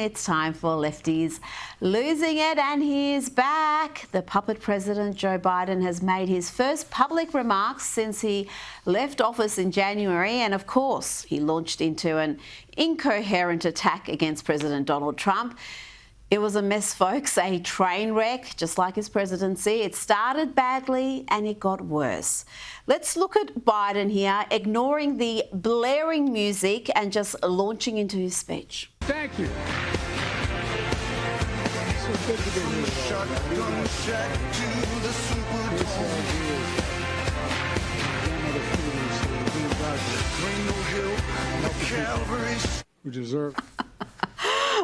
It's time for Lefties Losing It, and he's back. The puppet president, Joe Biden, has made his first public remarks since he left office in January, and of course, he launched into an incoherent attack against President Donald Trump. It was a mess, folks, a train wreck, just like his presidency. It started badly and it got worse. Let's look at Biden here, ignoring the blaring music and just launching into his speech. Thank you. So good to be here. We deserve.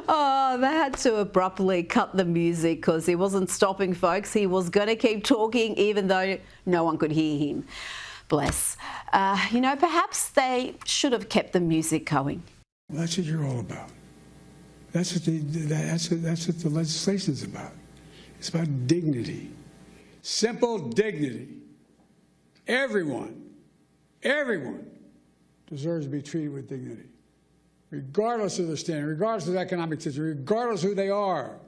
Oh, they had to abruptly cut the music because he wasn't stopping, folks. He was going to keep talking even though no one could hear him. Bless. Perhaps they should have kept the music going. Well, that's what you're all about. That's what the legislation's about. It's about dignity. Simple dignity. Everyone deserves to be treated with dignity, regardless of their standing, regardless of the economic situation, regardless of who they are.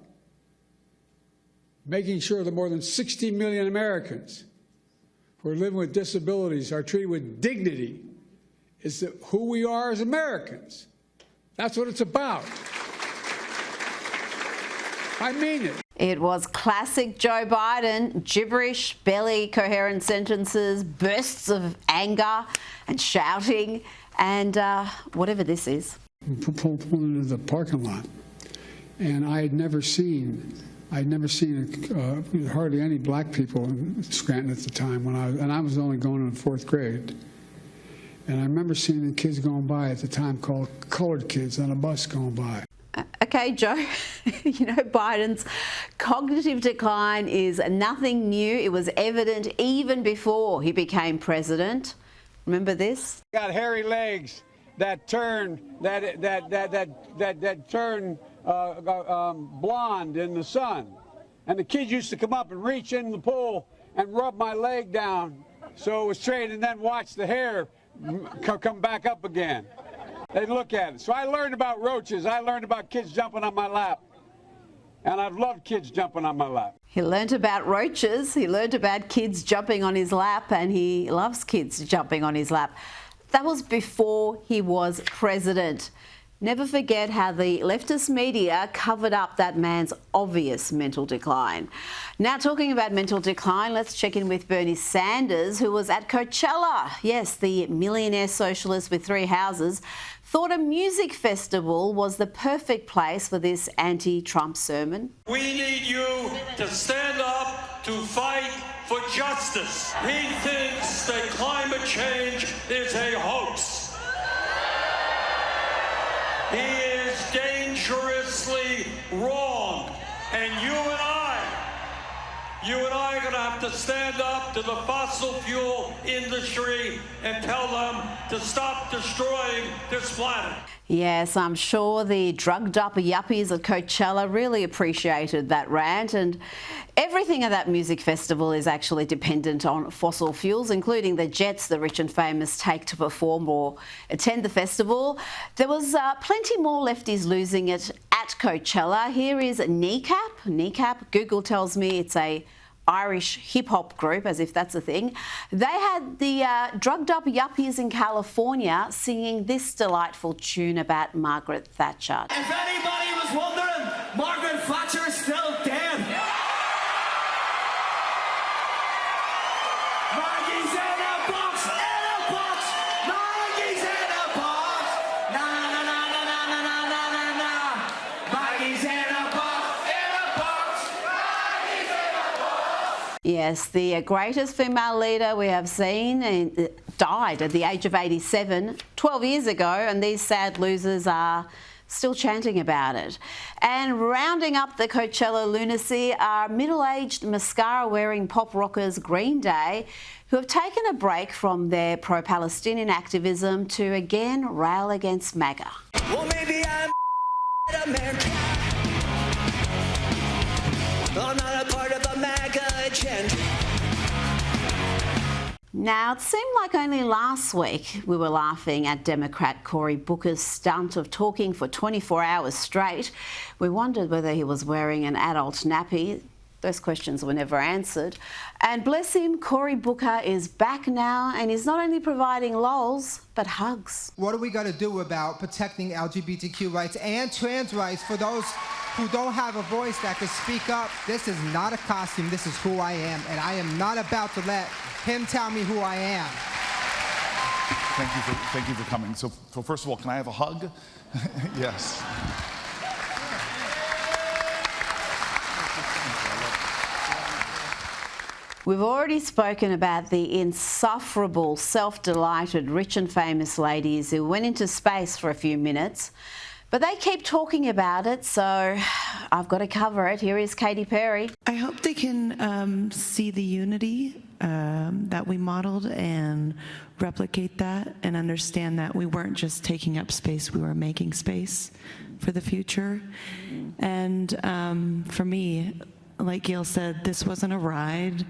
Making sure that more than 60 million Americans who are living with disabilities are treated with dignity is who we are as Americans. That's what it's about. I mean it. It was classic Joe Biden, gibberish, barely coherent sentences, bursts of anger and shouting, and whatever this is. Pulled into the parking lot, and I had never seen hardly any black people in Scranton at the time and I was only going in the 4th grade. And I remember seeing the kids going by at the time called colored kids on a bus going by. Okay, Joe, Biden's cognitive decline is nothing new. It was evident even before he became president. Remember this? Got hairy legs that turn blonde in the sun, and the kids used to come up and reach in the pool and rub my leg down so it was straight, and then watch the hair come back up again. They'd look at it. So I learned about roaches. I learned about kids jumping on my lap, and I've loved kids jumping on my lap. He learned about roaches. He learned about kids jumping on his lap, and he loves kids jumping on his lap. That was before he was president. Never forget how the leftist media covered up that man's obvious mental decline. Now, talking about mental decline, let's check in with Bernie Sanders, who was at Coachella. Yes, the millionaire socialist with 3 houses thought a music festival was the perfect place for this anti-Trump sermon. We need you to stand up to fight for justice. He thinks that climate change is a hoax. He is dangerously wrong. And you and I are going to have to stand up to the fossil fuel industry and tell them to stop destroying this planet. Yes, I'm sure the drugged-up yuppies at Coachella really appreciated that rant, and everything at that music festival is actually dependent on fossil fuels, including the jets the rich and famous take to perform or attend the festival. There was plenty more lefties losing it at Coachella. Here is Kneecap. Kneecap, Google tells me it's a Irish hip-hop group, as if that's a thing. They had the drugged-up yuppies in California singing this delightful tune about Margaret Thatcher. If anybody was wondering, Margaret Thatcher is still dead. Maggie's in a box, in a box. Maggie's in a box. Na na na na na na na na na na. Maggie's in a box, in a box. Maggie's in a box. Yes, the greatest female leader we have seen died at the age of 87 12 years ago, and these sad losers are still chanting about it. And rounding up the Coachella lunacy are middle-aged, mascara-wearing pop rockers Green Day, who have taken a break from their pro-Palestinian activism to again rail against MAGA. Well, maybe I'm America. I'm not a part of a MAGA agenda. Now, it seemed like only last week we were laughing at Democrat Cory Booker's stunt of talking for 24 hours straight. We wondered whether he was wearing an adult nappy. Those questions were never answered. And bless him, Cory Booker is back now, and he's not only providing lols, but hugs. What are we going to do about protecting LGBTQ rights and trans rights for those who don't have a voice that can speak up? This is not a costume. This is who I am, and I am not about to let him tell me who I am. Thank you for coming. So first of all, can I have a hug? Yes. We've already spoken about the insufferable, self-delighted, rich and famous ladies who went into space for a few minutes, but they keep talking about it, so I've got to cover it. Here is Katy Perry. I hope they can see the unity that we modeled and replicate that and understand that we weren't just taking up space, we were making space for the future. And for me, like Gail said, this wasn't a ride,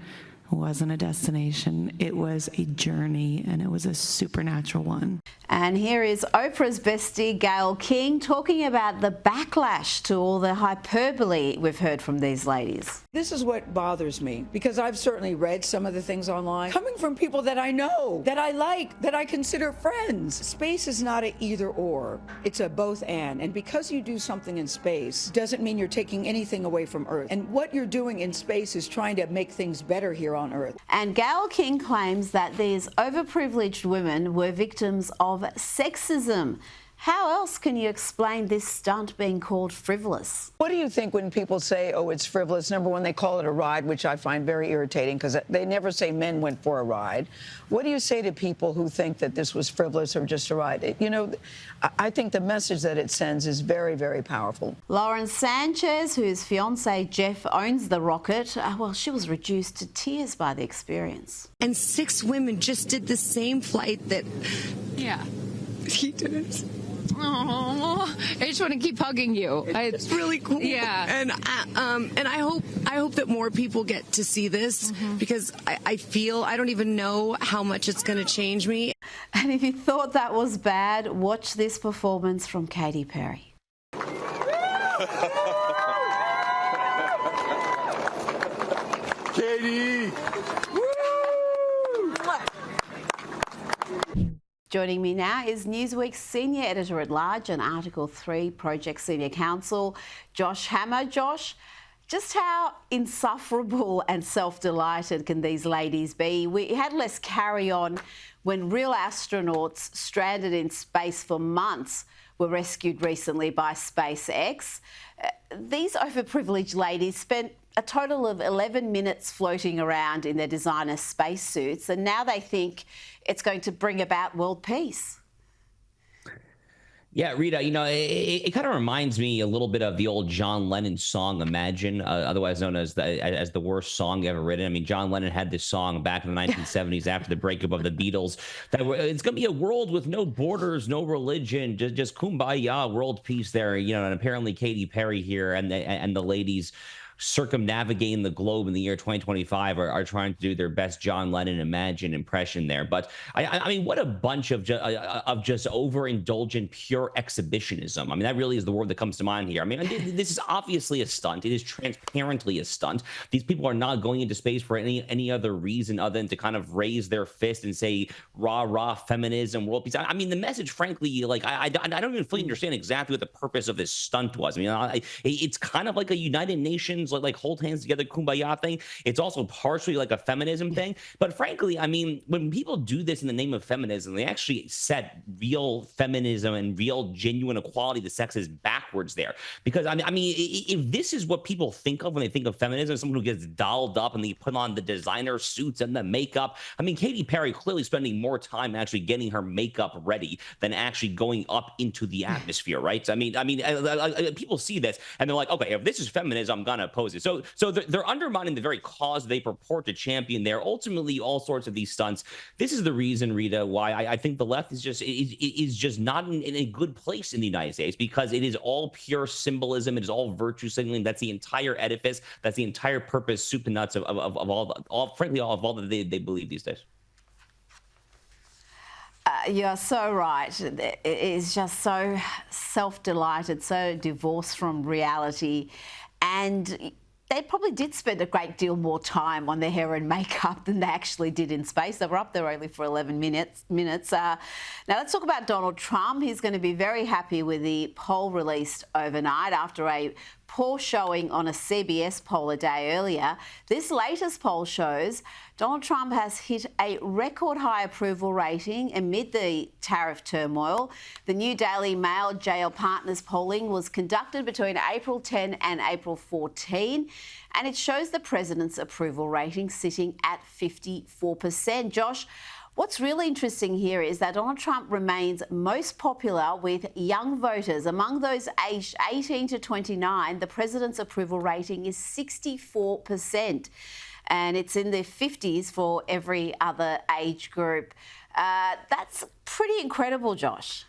it wasn't a destination, it was a journey, and it was a supernatural one. And here is Oprah's bestie, Gayle King, talking about the backlash to all the hyperbole we've heard from these ladies. This is what bothers me, because I've certainly read some of the things online, coming from people that I know, that I like, that I consider friends. Space is not an either or, it's a both and because you do something in space doesn't mean you're taking anything away from Earth. And what you're doing in space is trying to make things better here on Earth. And Gayle King claims that these overprivileged women were victims of sexism. How else can you explain this stunt being called frivolous? What do you think when people say, oh, it's frivolous? Number one, they call it a ride, which I find very irritating because they never say men went for a ride. What do you say to people who think that this was frivolous or just a ride? You know, I think the message that it sends is very, very powerful. Lauren Sanchez, whose fiance Jeff owns the rocket, well, she was reduced to tears by the experience. And 6 women just did the same flight that he did. Oh, I just want to keep hugging you. It's really cool. Yeah. And I hope that more people get to see this because I feel I don't even know how much it's going to change me. And if you thought that was bad, watch this performance from Katy Perry. Katy! Joining me now is Newsweek's Senior Editor-at-Large and Article 3 Project Senior Counsel, Josh Hammer. Josh, just how insufferable and self-delighted can these ladies be? We had less carry-on when real astronauts stranded in space for months were rescued recently by SpaceX. These overprivileged ladies spent a total of 11 minutes floating around in their designer spacesuits, and now they think it's going to bring about world peace. Yeah, Rita, you know, it kind of reminds me a little bit of the old John Lennon song, Imagine, otherwise known as the worst song ever written. I mean, John Lennon had this song back in the 1970s after the breakup of the Beatles, that it's going to be a world with no borders, no religion, just kumbaya, world peace there, you know, and apparently Katy Perry here and the ladies circumnavigating the globe in the year 2025 are trying to do their best John Lennon Imagine impression there. But I mean, what a bunch of just overindulgent, pure exhibitionism. I mean, that really is the word that comes to mind here. I mean, this is obviously a stunt. It is transparently a stunt. These people are not going into space for any other reason other than to kind of raise their fist and say rah rah feminism, world peace. I mean, the message, frankly, like I don't even fully understand exactly what the purpose of this stunt was. I mean, it's kind of like a United Nations like hold hands together kumbaya thing. It's also partially like a feminism thing. But frankly, I mean, when people do this in the name of feminism, they actually set real feminism and real genuine equality to sexes backwards there. Because I mean, if this is what people think of when they think of feminism, someone who gets dolled up and they put on the designer suits and the makeup. I mean, Katy Perry clearly spending more time actually getting her makeup ready than actually going up into the atmosphere, right? I mean, people see this and they're like, okay, if this is feminism, I'm gonna oppose it. So they're undermining the very cause they purport to champion there. Ultimately, all sorts of these stunts. This is the reason, Rita, why I think the left is just not in a good place in the United States, because it is all pure symbolism. It is all virtue signaling. That's the entire edifice. That's the entire purpose, soup to nuts of all frankly, all of all that they believe these days. You're so right. It is just so self-delighted, so divorced from reality. And they probably did spend a great deal more time on their hair and makeup than they actually did in space. They were up there only for 11 minutes. Now, let's talk about Donald Trump. He's going to be very happy with the poll released overnight after a poor showing on a CBS poll a day earlier. This latest poll shows Donald Trump has hit a record high approval rating amid the tariff turmoil. The new Daily Mail JL Partners polling was conducted between April 10 and April 14, and it shows the president's approval rating sitting at 54%. Josh, what's really interesting here is that Donald Trump remains most popular with young voters. Among those aged 18 to 29, the president's approval rating is 64%, and it's in the 50s for every other age group. That's pretty incredible, Josh.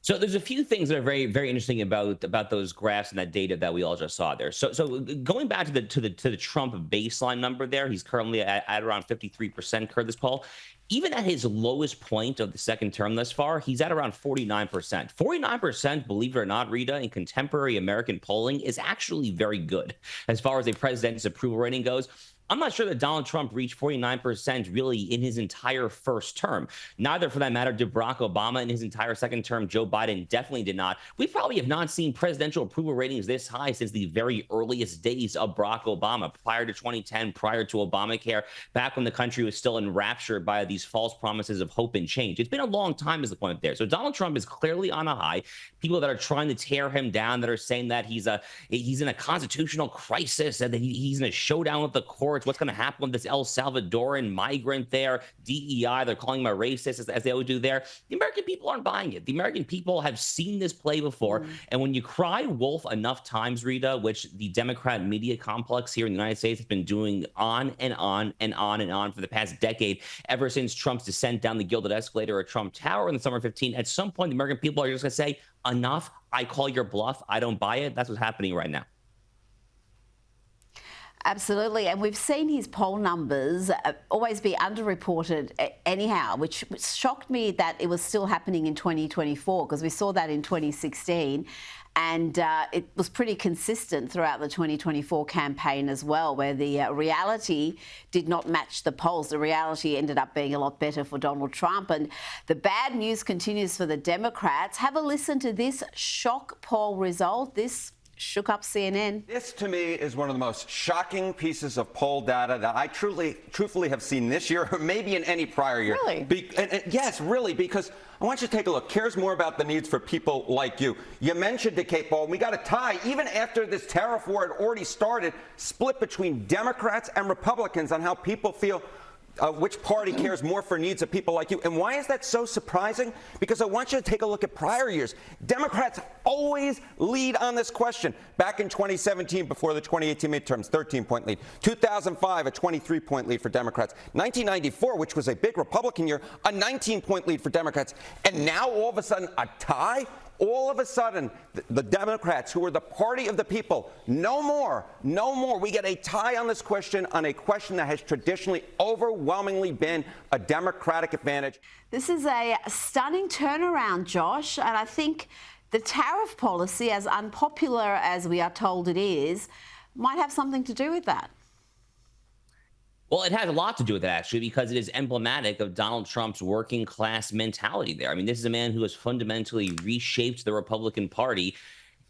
So there's a few things that are very, very interesting about those graphs and that data that we all just saw there. So going back to the Trump baseline number there, he's currently at around 53% per this poll. Even at his lowest point of the second term thus far, he's at around 49%. 49%, believe it or not, Rita, in contemporary American polling is actually very good as far as a president's approval rating goes. I'm not sure that Donald Trump reached 49% really in his entire first term. Neither, for that matter, did Barack Obama in his entire second term. Joe Biden definitely did not. We probably have not seen presidential approval ratings this high since the very earliest days of Barack Obama, prior to 2010, prior to Obamacare, back when the country was still enraptured by these false promises of hope and change. It's been a long time is the point there. So Donald Trump is clearly on a high. People that are trying to tear him down, that are saying that he's in a constitutional crisis and that he's in a showdown with the courts. What's going to happen with this El Salvadoran migrant there? DEI, they're calling him a racist, as they always do there. The American people aren't buying it. The American people have seen this play before. And when you cry wolf enough times, Rita, which the Democrat media complex here in the United States has been doing on and on and on and on for the past decade, ever since Trump's descent down the gilded escalator at Trump Tower in the summer of 15, at some point, the American people are just going to say, enough, I call your bluff, I don't buy it. That's what's happening right now. Absolutely, and we've seen his poll numbers always be underreported anyhow, which shocked me that it was still happening in 2024, because we saw that in 2016, and it was pretty consistent throughout the 2024 campaign as well, where the reality did not match the polls. The reality ended up being a lot better for Donald Trump, and the bad news continues for the Democrats. Have a listen to this shock poll result. This shook up CNN. This, to me, is one of the most shocking pieces of poll data that I truthfully have seen this year, or maybe in any prior year. Really? Yes, really, because I want you to take a look. Cares more about the needs for people like you. You mentioned the Cape Ball. We got a tie, even after this tariff war had already started, split between Democrats and Republicans on how people feel. Which party cares more for needs of people like you? And why is that so surprising? Because I want you to take a look at prior years. Democrats always lead on this question. Back in 2017, before the 2018 midterms, 13-point lead. 2005, a 23-point lead for Democrats. 1994, which was a big Republican year, a 19-point lead for Democrats. And now, all of a sudden, a tie? All of a sudden, the Democrats, who are the party of the people, no more. We get a tie on this question, on a question that has traditionally overwhelmingly been a Democratic advantage. This is a stunning turnaround, Josh, and I think the tariff policy, as unpopular as we are told it is, might have something to do with that. Well, it has a lot to do with that, actually, because it is emblematic of Donald Trump's working class mentality there. I mean, this is a man who has fundamentally reshaped the Republican Party.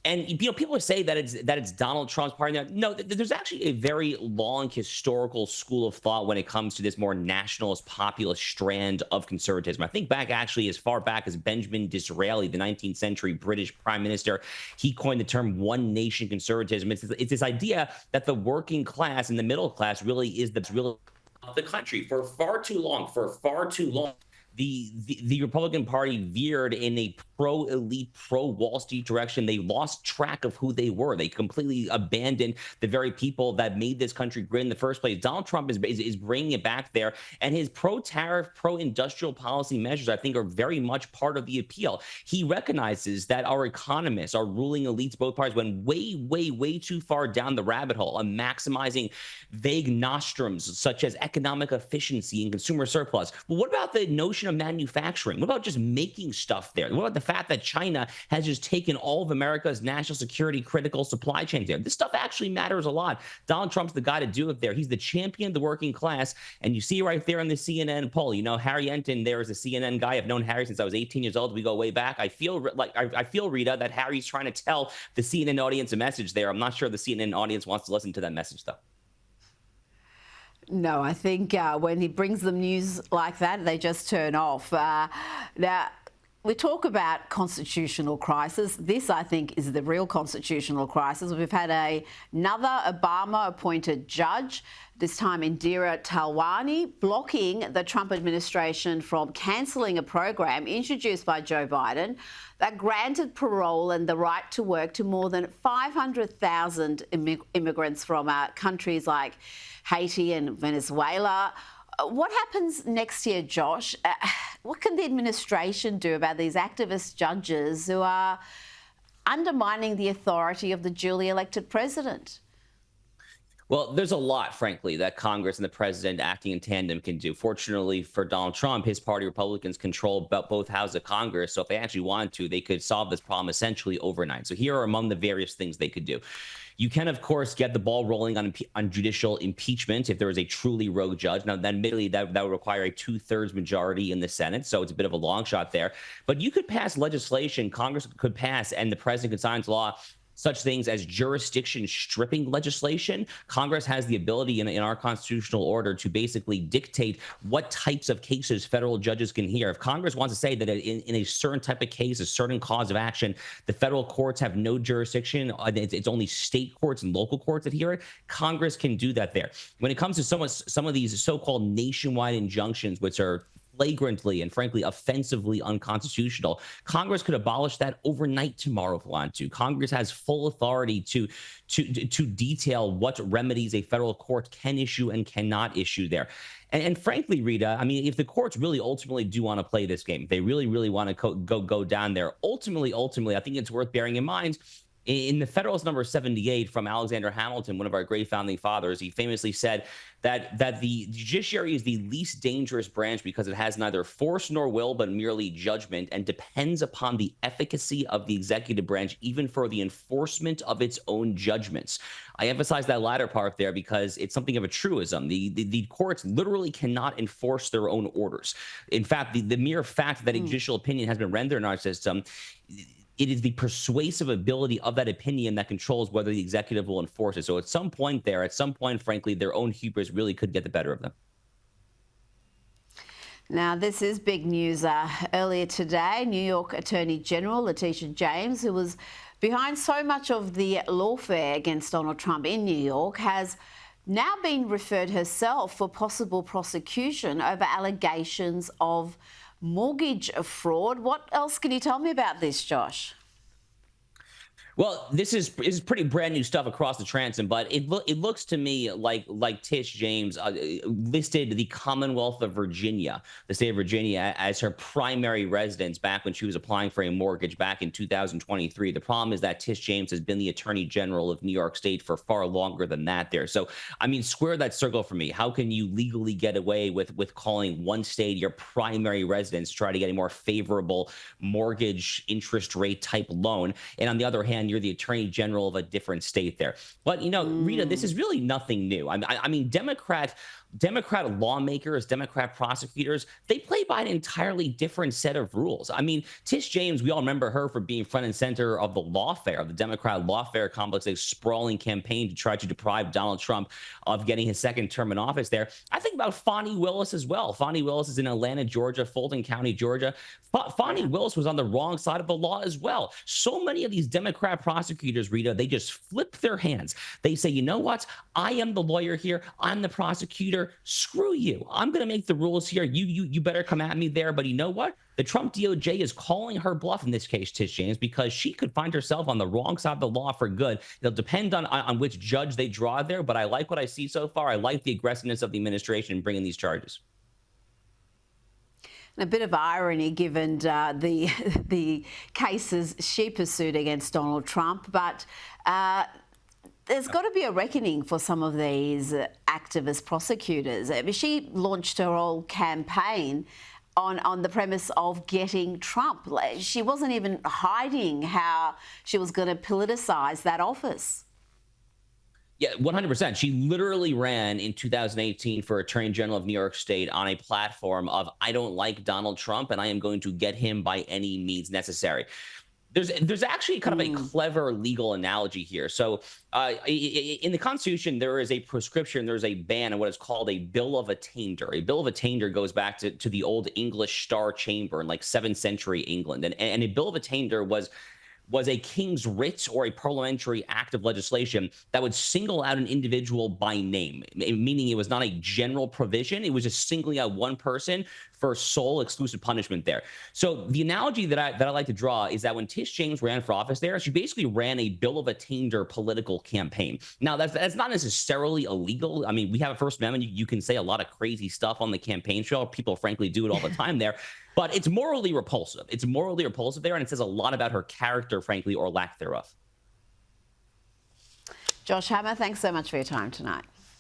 And, you know, people say that it's Donald Trump's party. No, there's actually a very long historical school of thought when it comes to this more nationalist, populist strand of conservatism. I think back actually as far back as Benjamin Disraeli, the 19th century British prime minister, he coined the term one nation conservatism. It's this idea that the working class and the middle class really is the country. For far too long, the Republican Party veered in a pro-elite, pro-Wall Street direction. They lost track of who they were. They completely abandoned the very people that made this country great in the first place. Donald Trump is bringing it back there, and his pro-tariff, pro-industrial policy measures, I think, are very much part of the appeal. He recognizes that our economists, our ruling elites, both parties, went way too far down the rabbit hole on maximizing vague nostrums such as economic efficiency and consumer surplus. Well, what about the notion of manufacturing? What about just making stuff there? What about the fact that China has just taken all of America's national security critical supply chains there? This stuff actually matters a lot. Donald Trump's the guy to do it there. He's the champion of the working class. And you see right there in the CNN poll, you know, Harry Enton there is a CNN guy. I've known Harry since I was 18 years old. We go way back. I feel, Rita, that Harry's trying to tell the CNN audience a message there. I'm not sure the CNN audience wants to listen to that message, though. No, I think when he brings them news like that, they just turn off. Now, we talk about constitutional crisis. This, I think, is the real constitutional crisis. We've had another Obama-appointed judge, this time Indira Talwani, blocking the Trump administration from cancelling a program introduced by Joe Biden that granted parole and the right to work to more than 500,000 immigrants from countries like Haiti and Venezuela. What happens next year, Josh? What can the administration do about these activist judges who are undermining the authority of the duly elected president? Well, there's a lot, frankly, that Congress and the president acting in tandem can do. Fortunately for Donald Trump, his party Republicans control both houses of Congress. So if they actually wanted to, they could solve this problem essentially overnight. So here are among the various things they could do. You can, of course, get the ball rolling on judicial impeachment if there is a truly rogue judge. Now, admittedly, that would require a 2/3 majority in the Senate, so it's a bit of a long shot there. But you could pass legislation, Congress could pass, and the president could sign into law such things as jurisdiction stripping legislation. Congress has the ability in our constitutional order to basically dictate what types of cases federal judges can hear. If Congress wants to say that in a certain type of case, a certain cause of action, the federal courts have no jurisdiction, it's only state courts and local courts that hear it, Congress can do that there. When it comes to some of these so-called nationwide injunctions, which are flagrantly and frankly offensively unconstitutional, Congress could abolish that overnight tomorrow if we want to. Congress has full authority to detail what remedies a federal court can issue and cannot issue there. And frankly, Rita, I mean, if the courts really ultimately do want to play this game, they really want to go down there. Ultimately, I think it's worth bearing in mind. In the Federalist number 78 from Alexander Hamilton, one of our great founding fathers, he famously said that the judiciary is the least dangerous branch because it has neither force nor will, but merely judgment, and depends upon the efficacy of the executive branch, even for the enforcement of its own judgments. I emphasize that latter part there because it's something of a truism. The courts literally cannot enforce their own orders. In fact, the mere fact that a judicial opinion has been rendered in our system, it is the persuasive ability of that opinion that controls whether the executive will enforce it. So at some point, frankly, their own hubris really could get the better of them. Now, this is big news. Earlier today, New York Attorney General Letitia James, who was behind so much of the lawfare against Donald Trump in New York, has now been referred herself for possible prosecution over allegations of mortgage fraud. What else can you tell me about this, Josh? Well, this is pretty brand new stuff across the transom, but it looks to me like Tish James listed the Commonwealth of Virginia, the state of Virginia, as her primary residence back when she was applying for a mortgage back in 2023. The problem is that Tish James has been the Attorney General of New York State for far longer than that there. So, I mean, square that circle for me. How can you legally get away with calling one state your primary residence to try to get a more favorable mortgage interest rate type loan? And on the other hand, you're the Attorney General of a different state there. But, you know, Rita, this is really nothing new. I mean, Democrat lawmakers, Democrat prosecutors, they play by an entirely different set of rules. I mean, Tish James, we all remember her for being front and center of the lawfare, of the Democrat lawfare complex, a sprawling campaign to try to deprive Donald Trump of getting his second term in office there. I think about Fani Willis as well. Fani Willis is in Atlanta, Georgia, Fulton County, Georgia. Fani Willis was on the wrong side of the law as well. So many of these Democrat prosecutors, Rita, they just flip their hands. They say, you know what? I am the lawyer here. I'm the prosecutor. Screw you. I'm going to make the rules here. You better come at me there. But you know what? The Trump DOJ is calling her bluff in this case, Tish James, because she could find herself on the wrong side of the law for good. It'll depend on which judge they draw there. But I like what I see so far. I like the aggressiveness of the administration in bringing these charges. A bit of irony given the cases she pursued against Donald Trump, but there's got to be a reckoning for some of these activist prosecutors. I mean, she launched her whole campaign on the premise of getting Trump. She wasn't even hiding how she was going to politicize that office. Yeah, 100%. She literally ran in 2018 for Attorney General of New York State on a platform of, I don't like Donald Trump and I am going to get him by any means necessary. There's actually kind of a clever legal analogy here. So in the Constitution, there is a prescription, there's a ban on what is called a bill of attainder. A bill of attainder goes back to the old English Star Chamber in like 7th century England. And a bill of attainder was a king's writ or a parliamentary act of legislation that would single out an individual by name, meaning it was not a general provision. It was just singling out one person for sole exclusive punishment there. So the analogy that I like to draw is that when Tish James ran for office there, she basically ran a bill of attainder political campaign. Now, that's not necessarily illegal. I mean, we have a First Amendment. You can say a lot of crazy stuff on the campaign trail. People frankly do it all the time there. But it's morally repulsive. It's morally repulsive there, and it says a lot about her character, frankly, or lack thereof. Josh Hammer, thanks so much for your time tonight.